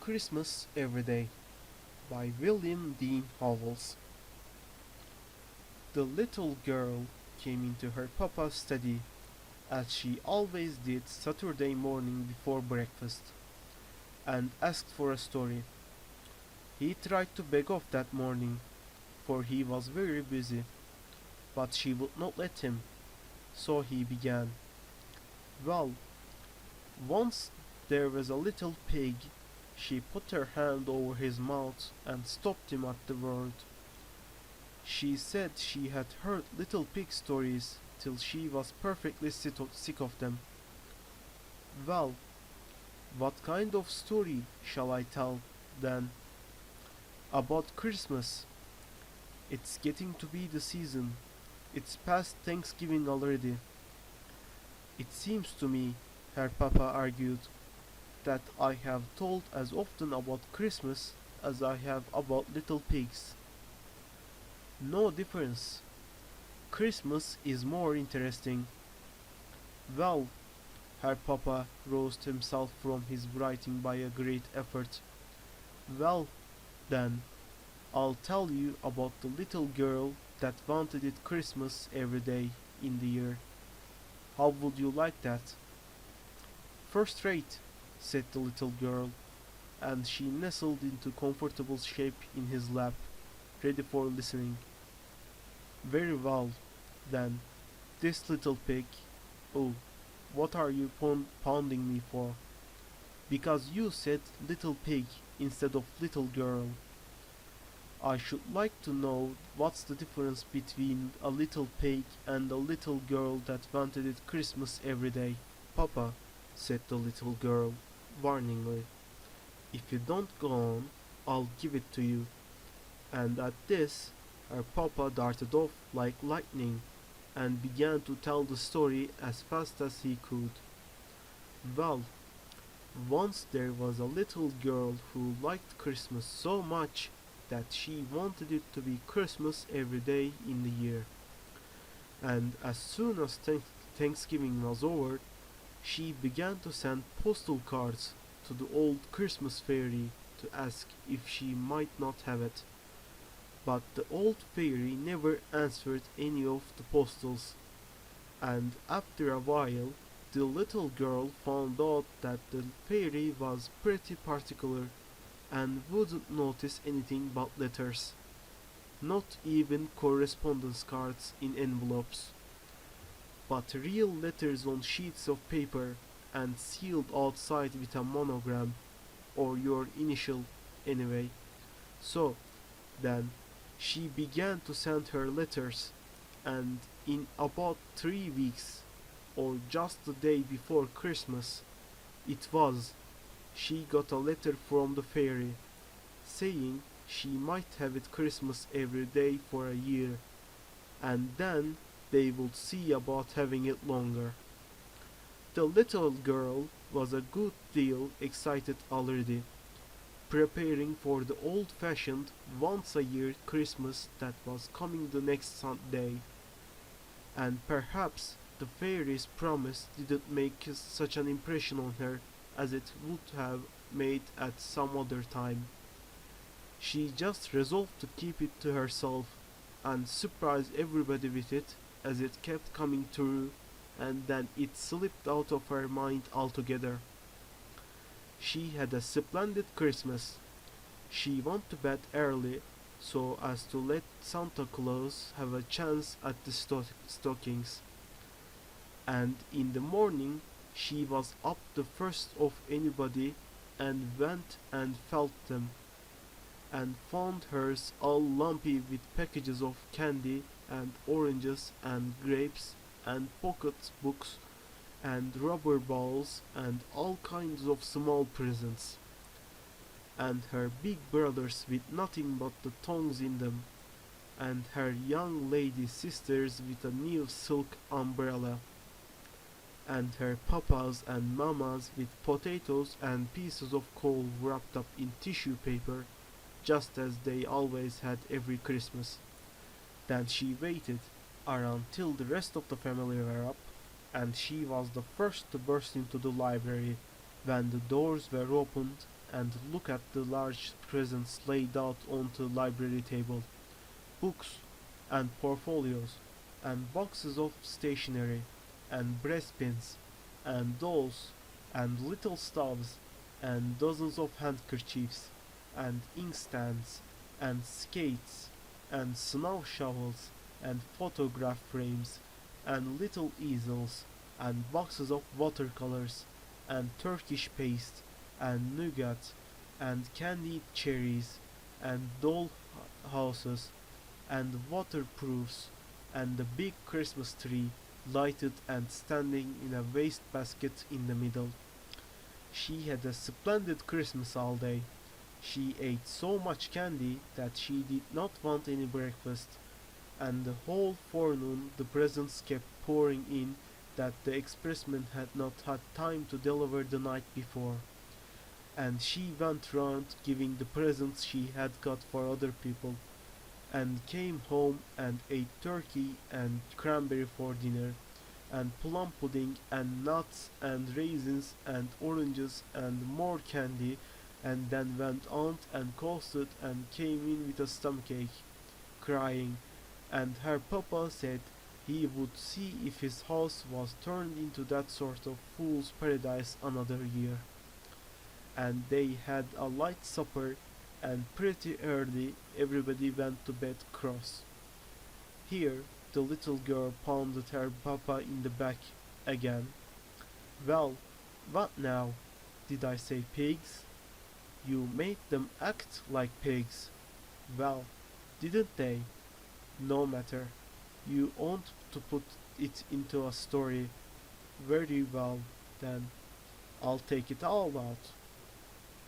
Christmas Every Day by William Dean Howells. The little girl came into her papa's study, as she always did Saturday morning before breakfast, and asked for a story. He tried to beg off that morning, for he was very busy, but she would not let him, so he began. Well, once there was a little pig. She put her hand over his mouth and stopped him at the word. She said she had heard little pig stories till she was perfectly sick of them. Well, what kind of story shall I tell, then? About Christmas. It's getting to be the season. It's past Thanksgiving already. It seems to me, her papa argued, that I have told as often about Christmas as I have about little pigs. No difference. Christmas is more interesting. Well, her papa roused himself from his writing by a great effort. Well, then, I'll tell you about the little girl that wanted it Christmas every day in the year. How would you like that? First rate, said the little girl, and she nestled into comfortable shape in his lap, ready for listening. Very well, then, this little pig. Oh, what are you pounding me for? Because you said little pig instead of little girl. I should like to know what's the difference between a little pig and a little girl that wanted it Christmas every day. Papa, said the little girl, warningly, if you don't go on, I'll give it to you. And at this, her papa darted off like lightning, and began to tell the story as fast as he could. Well, once there was a little girl who liked Christmas so much that she wanted it to be Christmas every day in the year. And as soon as Thanksgiving was over, she began to send postal cards to the old Christmas fairy to ask if she might not have it. But the old fairy never answered any of the postals, and after a while the little girl found out that the fairy was pretty particular and wouldn't notice anything but letters, not even correspondence cards in envelopes, but real letters on sheets of paper and sealed outside with a monogram, or your initial anyway. So, then, she began to send her letters, and in about 3 weeks, or just the day before Christmas, it was, she got a letter from the fairy, saying she might have it Christmas every day for a year, and then they would see about having it longer. The little girl was a good deal excited already, preparing for the old-fashioned once-a-year Christmas that was coming the next Sunday. And perhaps the fairy's promise didn't make such an impression on her as it would have made at some other time. She just resolved to keep it to herself and surprise everybody with it as it kept coming true, and then it slipped out of her mind altogether. She had a splendid Christmas. She went to bed early so as to let Santa Claus have a chance at the stockings, and in the morning she was up the first of anybody and went and felt them, and found hers all lumpy with packages of candy and oranges and grapes and pocket books and rubber balls and all kinds of small presents, and her big brothers with nothing but the tongues in them, and her young lady sisters with a new silk umbrella, and her papas and mamas with potatoes and pieces of coal wrapped up in tissue paper, just as they always had every Christmas. Then she waited around till the rest of the family were up, and she was the first to burst into the library when the doors were opened and look at the large presents laid out on the library table. Books and portfolios and boxes of stationery and breastpins and dolls and little stubs and dozens of handkerchiefs and inkstands and skates and snow shovels and photograph frames and little easels and boxes of watercolors and Turkish paste and nougat and candied cherries and doll houses and waterproofs and the big Christmas tree lighted and standing in a wastebasket in the middle. She had a splendid Christmas all day. She ate so much candy that she did not want any breakfast, and the whole forenoon the presents kept pouring in that the expressman had not had time to deliver the night before. And she went round giving the presents she had got for other people, and came home and ate turkey and cranberry for dinner, and plum pudding and nuts and raisins and oranges and more candy, and then went out and coasted and came in with a stomachache, crying, and her papa said he would see if his house was turned into that sort of fool's paradise another year. And they had a light supper, and pretty early everybody went to bed cross. Here the little girl pounded her papa in the back again. Well, what now? Did I say pigs? You made them act like pigs. Well, didn't they? No matter. You ought to put it into a story. Very well, then. I'll take it all out.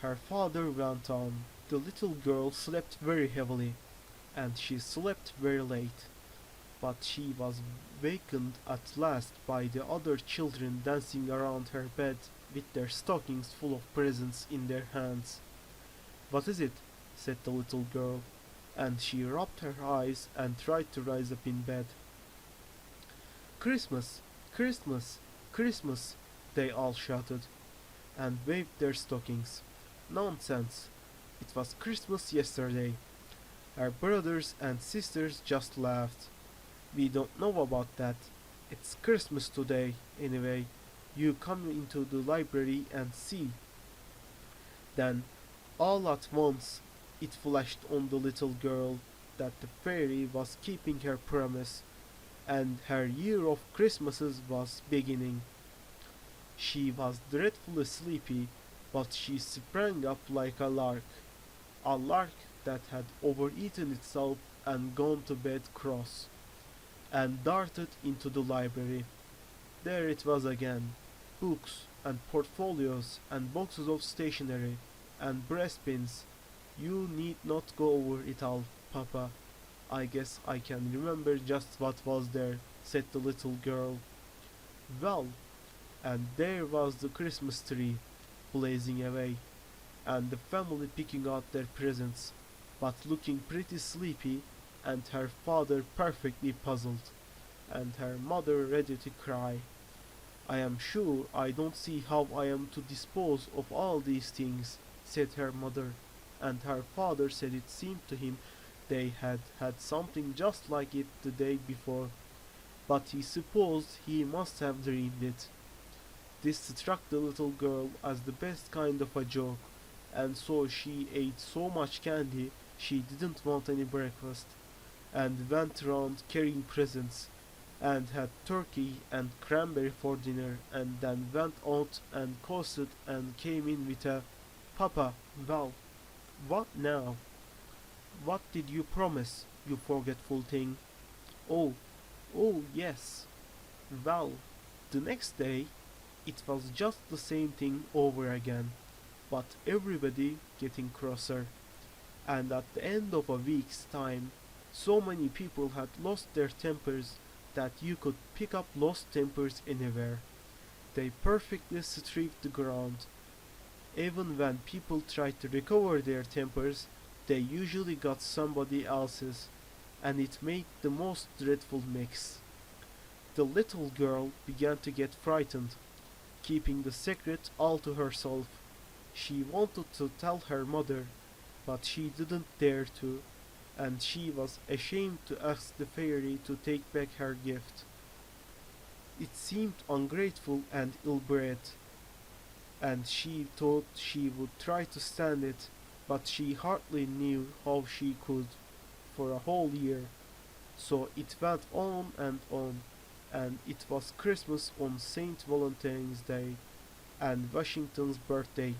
Her father went on. The little girl slept very heavily, and she slept very late. But she was wakened at last by the other children dancing around her bed with their stockings full of presents in their hands. What is it? Said the little girl, and she rubbed her eyes and tried to rise up in bed. Christmas! Christmas! Christmas! They all shouted, and waved their stockings. Nonsense! It was Christmas yesterday. Her brothers and sisters just laughed. We don't know about that. It's Christmas today, anyway. You come into the library and see. Then, all at once, it flashed on the little girl that the fairy was keeping her promise, and her year of Christmases was beginning. She was dreadfully sleepy, but she sprang up like a lark that had overeaten itself and gone to bed cross, and darted into the library. There it was again, books and portfolios and boxes of stationery and breastpins. You need not go over it all, Papa. I guess I can remember just what was there, said the little girl. Well, and there was the Christmas tree, blazing away, and the family picking out their presents, but looking pretty sleepy, and her father perfectly puzzled, and her mother ready to cry. I am sure I don't see how I am to dispose of all these things, said her mother, and her father said it seemed to him they had had something just like it the day before, but he supposed he must have dreamed it. This struck the little girl as the best kind of a joke, and so she ate so much candy she didn't want any breakfast, and went round carrying presents, and had turkey and cranberry for dinner, and then went out and coasted and came in with a Papa, well, what now? What did you promise, you forgetful thing? Oh, oh yes. Well, the next day it was just the same thing over again, but everybody getting crosser, and at the end of a week's time so many people had lost their tempers that you could pick up lost tempers anywhere. They perfectly streaked the ground. Even when people tried to recover their tempers, they usually got somebody else's, and it made the most dreadful mix. The little girl began to get frightened, keeping the secret all to herself. She wanted to tell her mother, but she didn't dare to, and she was ashamed to ask the fairy to take back her gift. It seemed ungrateful and ill-bred, and she thought she would try to stand it, but she hardly knew how she could for a whole year. So it went on, and it was Christmas on St. Valentine's Day and Washington's birthday,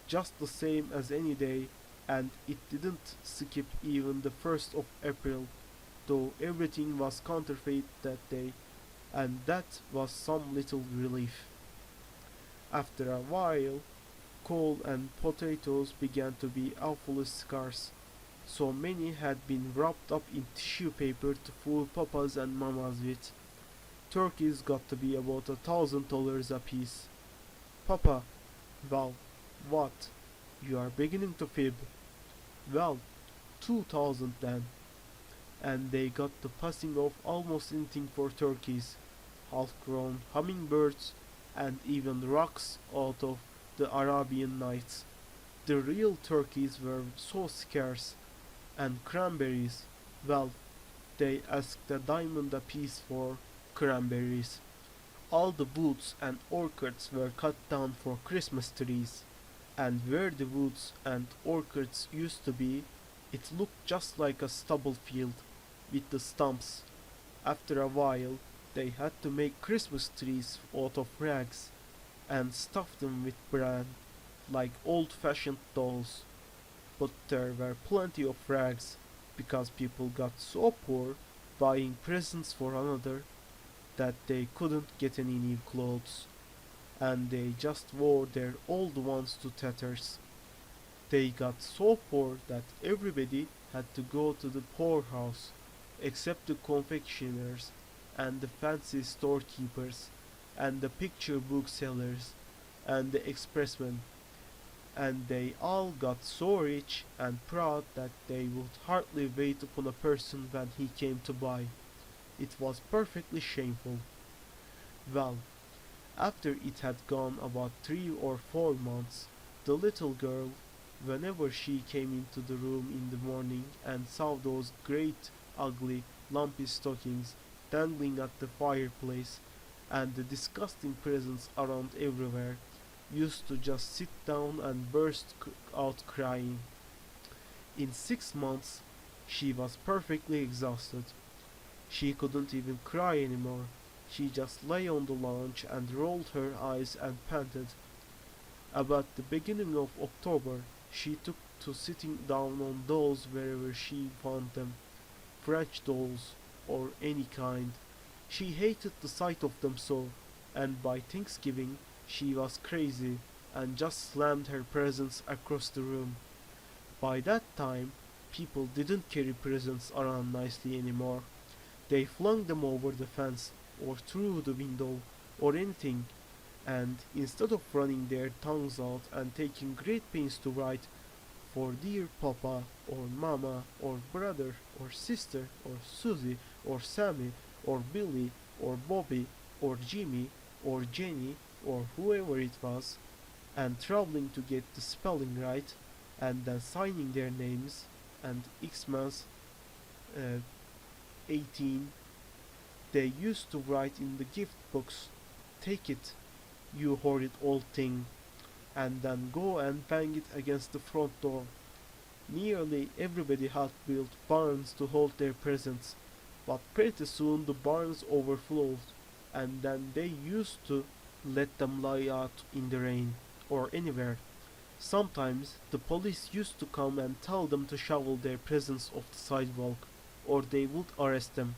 just the same as any day, and it didn't skip even the 1st of April, though everything was counterfeit that day, and that was some little relief. After a while, coal and potatoes began to be awfully scarce, so many had been wrapped up in tissue paper to fool papas and mamas with. Turkeys got to be about $1,000 apiece. Papa, well, what? You are beginning to fib. Well, 2,000 then. And they got to passing off almost anything for turkeys, half-grown hummingbirds, and even rocks out of the Arabian Nights. The real turkeys were so scarce, and cranberries, well, they asked a diamond apiece for cranberries. All the woods and orchards were cut down for Christmas trees, and where the woods and orchards used to be, it looked just like a stubble field, with the stumps. After a while, they had to make Christmas trees out of rags, and stuff them with bran, like old-fashioned dolls. But there were plenty of rags, because people got so poor buying presents for another that they couldn't get any new clothes, and they just wore their old ones to tatters. They got so poor that everybody had to go to the poorhouse, except the confectioners and the fancy storekeepers and the picture booksellers and the expressmen, and they all got so rich and proud that they would hardly wait upon a person when he came to buy. It was perfectly shameful. Well, after it had gone about 3 or 4 months, the little girl, whenever she came into the room in the morning and saw those great, ugly, lumpy stockings dangling at the fireplace, and the disgusting presents around everywhere, used to just sit down and burst out crying. In 6 months, she was perfectly exhausted. She couldn't even cry anymore. She just lay on the lounge and rolled her eyes and panted. About the beginning of October, she took to sitting down on dolls wherever she found them, French dolls, or any kind. She hated the sight of them so, and by Thanksgiving she was crazy, and just slammed her presents across the room. By that time, people didn't carry presents around nicely anymore. They flung them over the fence, or through the window, or anything, and instead of running their tongues out and taking great pains to write, "For dear Papa, or Mama, or brother, or sister, or Susie, or Sammy, or Billy, or Bobby, or Jimmy, or Jenny, or whoever it was, and troubling to get the spelling right, and then signing their names, and Xmas, 18, they used to write in the gift books, 'Take it, you horrid old thing,' and then go and bang it against the front door. Nearly everybody had built barns to hold their presents, but pretty soon the barns overflowed, and then they used to let them lie out in the rain, or anywhere. Sometimes the police used to come and tell them to shovel their presents off the sidewalk, or they would arrest them.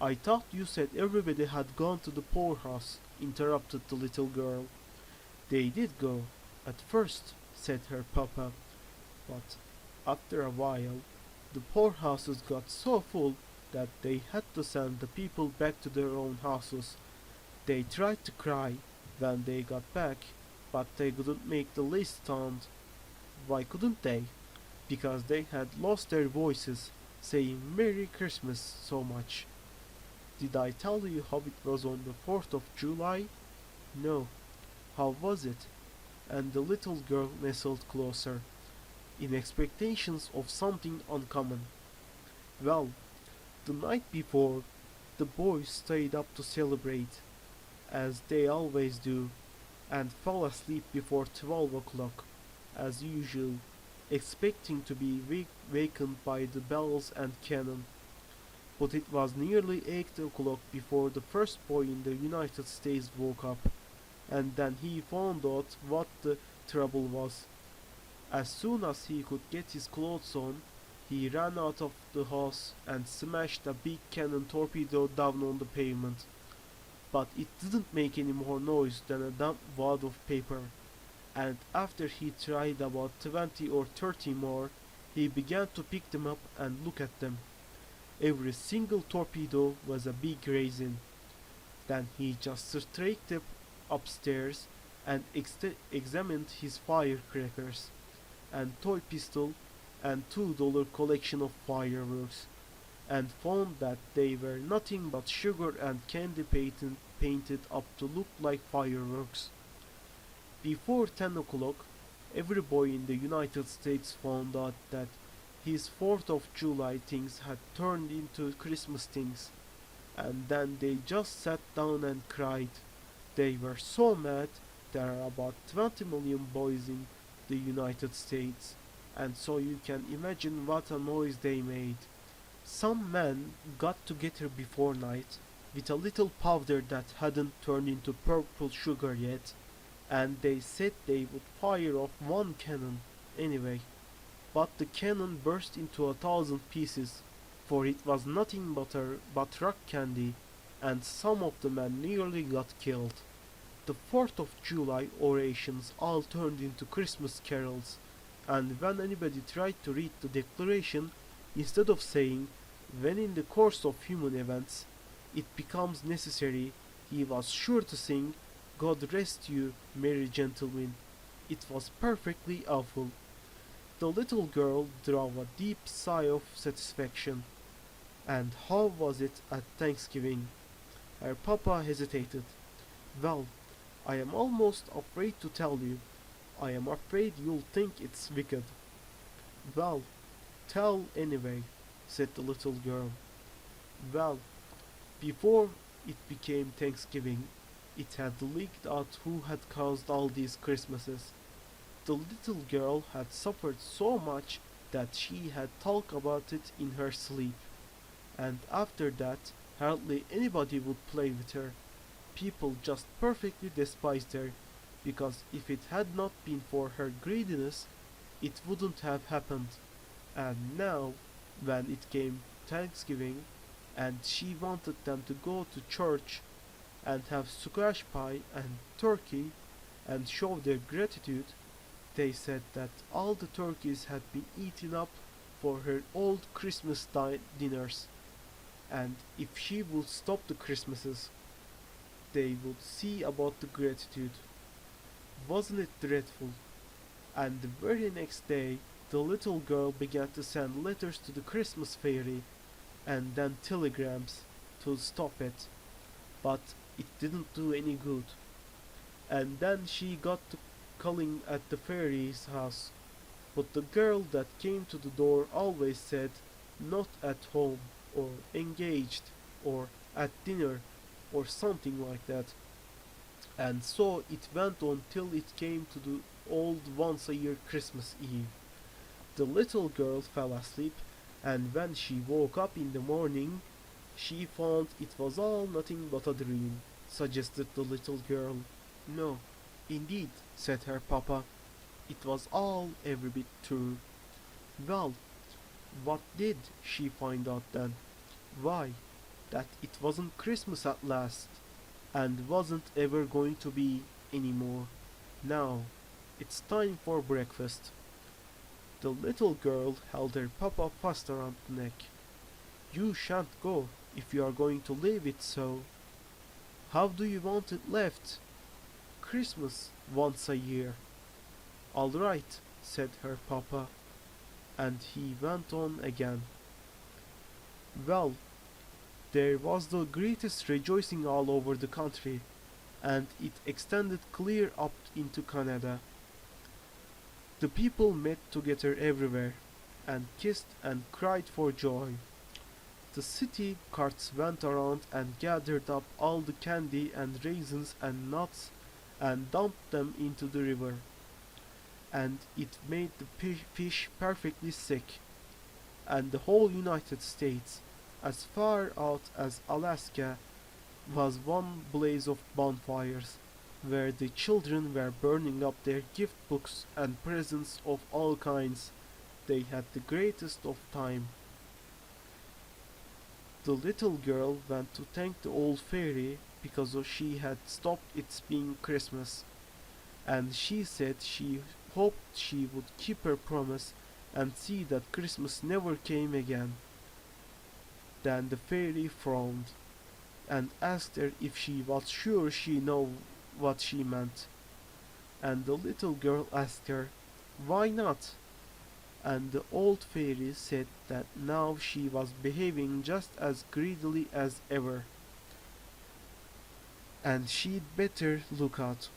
"I thought you said everybody had gone to the poorhouse," interrupted the little girl. "They did go, at first," said her papa, "but after a while the poorhouses got so full that they had to send the people back to their own houses. They tried to cry when they got back, but they couldn't make the least sound. Why couldn't they? Because they had lost their voices, saying 'Merry Christmas' so much. Did I tell you how it was on the 4th of July? No. How was it? and the little girl nestled closer, in expectations of something uncommon. Well, the night before, the boys stayed up to celebrate, as they always do, and fell asleep before 12 o'clock, as usual, expecting to be wakened by the bells and cannon. But it was nearly 8 o'clock before the first boy in the United States woke up, and then he found out what the trouble was. As soon as he could get his clothes on, he ran out of the house and smashed a big cannon torpedo down on the pavement. But it didn't make any more noise than a damp wad of paper, and after he tried about 20 or 30 more, he began to pick them up and look at them. Every single torpedo was a big raisin. Then he just straight up upstairs and examined his firecrackers and toy pistol and $2 collection of fireworks, and found that they were nothing but sugar and candy painted up to look like fireworks. Before 10 o'clock, every boy in the United States found out that his 4th of July things had turned into Christmas things, and then they just sat down and cried. They were so mad. There are about 20 million boys in the United States, and so you can imagine what a noise they made. Some men got together before night with a little powder that hadn't turned into purple sugar yet, and they said they would fire off one cannon anyway. But the cannon burst into 1,000 pieces, for it was nothing but rock candy, and some of the men nearly got killed. The 4th of July orations all turned into Christmas carols, and when anybody tried to read the Declaration, instead of saying, "When in the course of human events it becomes necessary," he was sure to sing, "God rest you, merry gentlemen." It was perfectly awful. The little girl drew a deep sigh of satisfaction. And how was it at Thanksgiving? Her papa hesitated. "Well, I am almost afraid to tell you. I am afraid you'll think it's wicked." "Well, tell anyway," said the little girl. Well, before it became Thanksgiving, it had leaked out who had caused all these Christmases. The little girl had suffered so much that she had talked about it in her sleep, and after that hardly anybody would play with her. People just perfectly despised her, because if it had not been for her greediness, it wouldn't have happened. And now, when it came Thanksgiving, and she wanted them to go to church and have squash pie and turkey and show their gratitude, they said that all the turkeys had been eaten up for her old Christmas dinners, and if she would stop the Christmases, they would see about the gratitude. Wasn't it dreadful? And the very next day, the little girl began to send letters to the Christmas fairy, and then telegrams, to stop it. But it didn't do any good. And then she got to calling at the fairy's house, but the girl that came to the door always said, "Not at home," or "engaged," or "at dinner," or something like that. And so it went on till it came to the old once-a-year Christmas Eve. The little girl fell asleep, and when she woke up in the morning, she found it was all nothing but a dream, suggested the little girl. "No, indeed," said her papa, "it was all every bit true." Well, what did she find out then? Why, that it wasn't Christmas at last, and wasn't ever going to be any more. Now, it's time for breakfast. The little girl held her papa fast around the neck. "You shan't go if you are going to leave it so. How do you want it left? Christmas once a year." "All right," said her papa, and he went on again. Well, there was the greatest rejoicing all over the country, and it extended clear up into Canada. The people met together everywhere, and kissed and cried for joy. The city carts went around and gathered up all the candy and raisins and nuts and dumped them into the river, and it made the fish perfectly sick, and the whole United States, as far out as Alaska, was one blaze of bonfires, where the children were burning up their gift books and presents of all kinds. They had the greatest of time. The little girl went to thank the old fairy because she had stopped its being Christmas, and she said she hoped she would keep her promise and see that Christmas never came again. Then the fairy frowned, and asked her if she was sure she knew what she meant. And the little girl asked her, "Why not?" And the old fairy said that now she was behaving just as greedily as ever, and she'd better look out.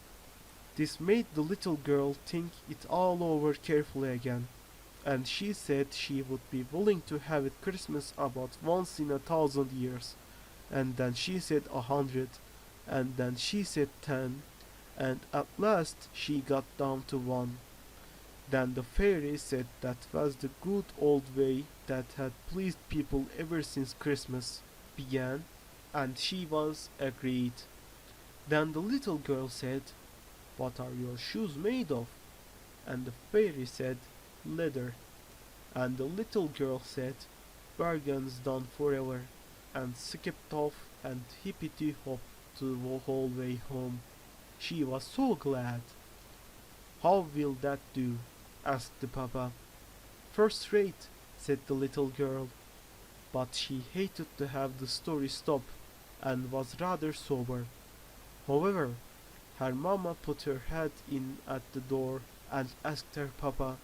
This made the little girl think it all over carefully again, and she said she would be willing to have it Christmas about once in 1,000 years, and then she said 100, and then she said 10, and at last she got down to 1. Then the fairy said that was the good old way that had pleased people ever since Christmas began, and she was agreed. Then the little girl said, "What are your shoes made of?" And the fairy said, "Leather." And the little girl said, "Bargains done forever," and skipped off and hippity-hopped the whole way home. She was so glad. "How will that do?" asked the papa. "First rate," said the little girl, but she hated to have the story stop, and was rather sober. However, her mamma put her head in at the door and asked her papa,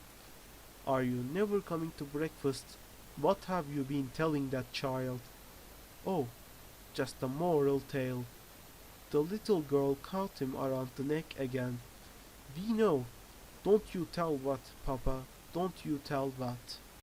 "Are you never coming to breakfast? What have you been telling that child?" "Oh, just a moral tale." The little girl caught him around the neck again. "We know. Don't you tell what, papa, don't you tell what."